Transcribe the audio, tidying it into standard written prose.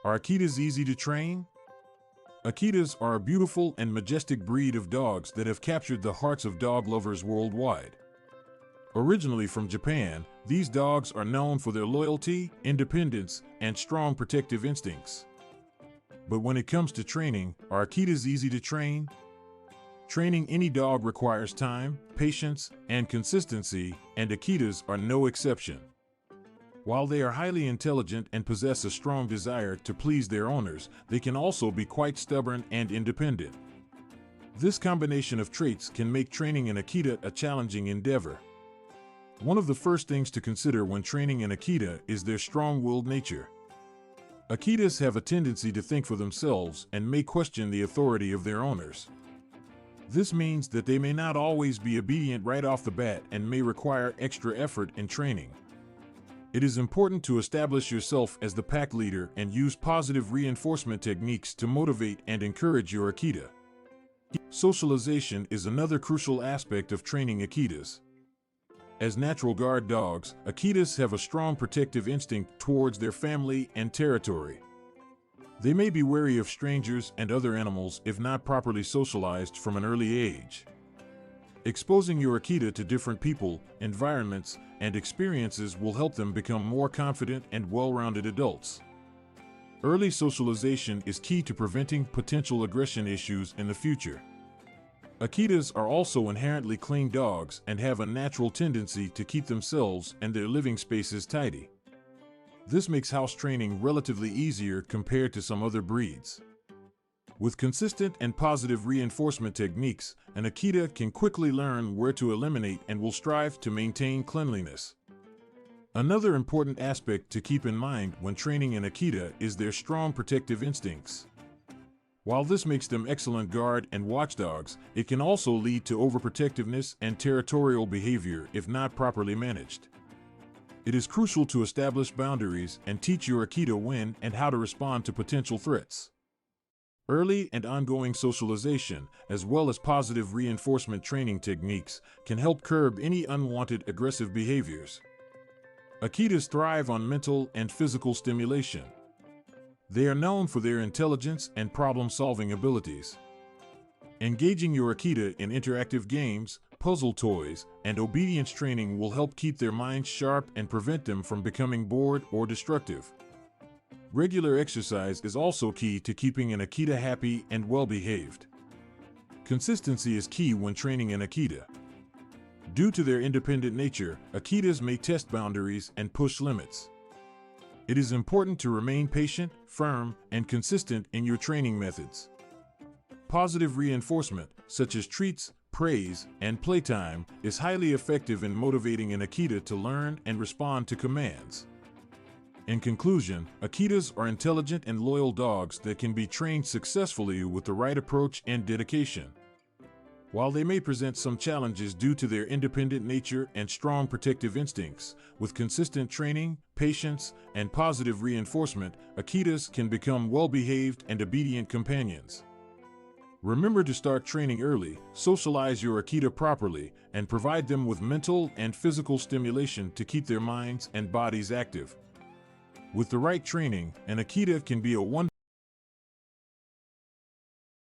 Are Akitas easy to train? Akitas are a beautiful and majestic breed of dogs that have captured the hearts of dog lovers worldwide. Originally from Japan, these dogs are known for their loyalty, independence, and strong protective instincts. But when it comes to training, are Akitas easy to train? Training any dog requires time, patience, and consistency, and Akitas are no exception. While they are highly intelligent and possess a strong desire to please their owners, they can also be quite stubborn and independent. This combination of traits can make training an Akita a challenging endeavor. One of the first things to consider when training an Akita is their strong-willed nature. Akitas have a tendency to think for themselves and may question the authority of their owners. This means that they may not always be obedient right off the bat and may require extra effort in training. It is important to establish yourself as the pack leader and use positive reinforcement techniques to motivate and encourage your Akita. Socialization is another crucial aspect of training Akitas. As natural guard dogs, Akitas have a strong protective instinct towards their family and territory. They may be wary of strangers and other animals if not properly socialized from an early age. Exposing your Akita to different people, environments, and experiences will help them become more confident and well-rounded adults. Early socialization is key to preventing potential aggression issues in the future. Akitas are also inherently clean dogs and have a natural tendency to keep themselves and their living spaces tidy. This makes house training relatively easier compared to some other breeds. With consistent and positive reinforcement techniques, an Akita can quickly learn where to eliminate and will strive to maintain cleanliness. Another important aspect to keep in mind when training an Akita is their strong protective instincts. While this makes them excellent guard and watchdogs, it can also lead to overprotectiveness and territorial behavior if not properly managed. It is crucial to establish boundaries and teach your Akita when and how to respond to potential threats. Early and ongoing socialization, as well as positive reinforcement training techniques, can help curb any unwanted aggressive behaviors. Akitas thrive on mental and physical stimulation. They are known for their intelligence and problem-solving abilities. Engaging your Akita in interactive games, puzzle toys, and obedience training will help keep their minds sharp and prevent them from becoming bored or destructive. Regular exercise is also key to keeping an Akita happy and well-behaved. Consistency is key when training an Akita. Due to their independent nature, Akitas may test boundaries and push limits. It is important to remain patient, firm, and consistent in your training methods. Positive reinforcement, such as treats, praise, and playtime, is highly effective in motivating an Akita to learn and respond to commands. In conclusion, Akitas are intelligent and loyal dogs that can be trained successfully with the right approach and dedication. While they may present some challenges due to their independent nature and strong protective instincts, with consistent training, patience, and positive reinforcement, Akitas can become well-behaved and obedient companions. Remember to start training early, socialize your Akita properly, and provide them with mental and physical stimulation to keep their minds and bodies active. With the right training, an Akita can be a wonderful